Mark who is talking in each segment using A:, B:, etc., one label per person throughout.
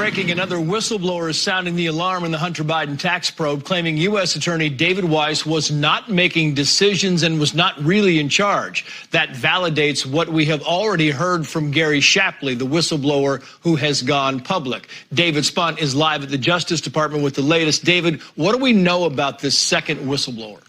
A: breaking, another whistleblower is sounding the alarm in the Hunter Biden tax probe, claiming U.S. Attorney David Weiss was not making decisions and was not really in charge. That validates what we have already heard from Gary Shapley, the whistleblower who has gone public. David Spunt is live at the Justice Department with the latest. David, what do we know about this second whistleblower?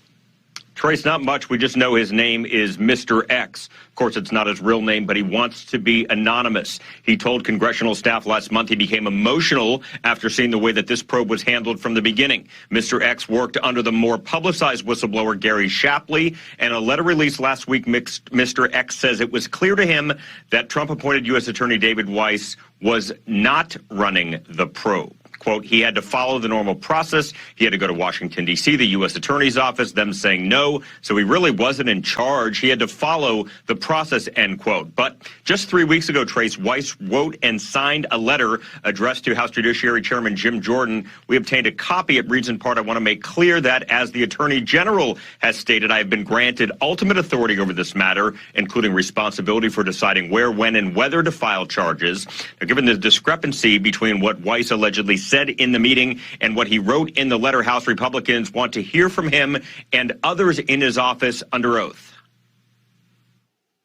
B: Trace, not much. We just know his name is Mr. X. Of course, it's not his real name, but he wants to be anonymous. He told congressional staff last month he became emotional after seeing the way that this probe was handled from the beginning. Mr. X worked under the more publicized whistleblower Gary Shapley, and a letter released last week, Mr. X says it was clear to him that Trump-appointed U.S. Attorney David Weiss was not running the probe. Quote, he had to follow the normal process. He had to go to Washington, D.C., the U.S. Attorney's Office, them saying no. So he really wasn't in charge. He had to follow the process, end quote. But just 3 weeks ago, Trace, Weiss wrote and signed a letter addressed to House Judiciary Chairman Jim Jordan. We obtained a copy. It reads in part, I want to make clear that, as the Attorney General has stated, I have been granted ultimate authority over this matter, including responsibility for deciding where, when, and whether to file charges. Now, given the discrepancy between what Weiss allegedly said in the meeting and what he wrote in the letter, House Republicans want to hear from him and others in his office under oath.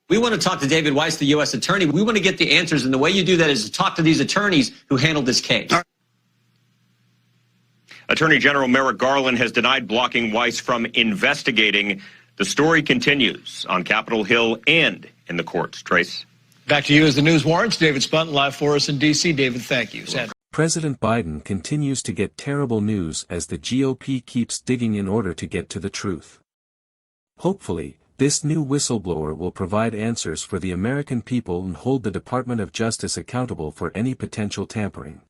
C: We want to talk to David Weiss, the U.S. Attorney. We want to get the answers, and the way you do that is to talk to these attorneys who handled this case.
B: Attorney General Merrick Garland has denied blocking Weiss from investigating. The story continues on Capitol Hill and in the courts. Trace.
A: Back to you as the news warrants. David Spunt live for us in D.C. David, thank you. Sandra.
D: President Biden continues to get terrible news as the GOP keeps digging in order to get to the truth. Hopefully, this new whistleblower will provide answers for the American people and hold the Department of Justice accountable for any potential tampering.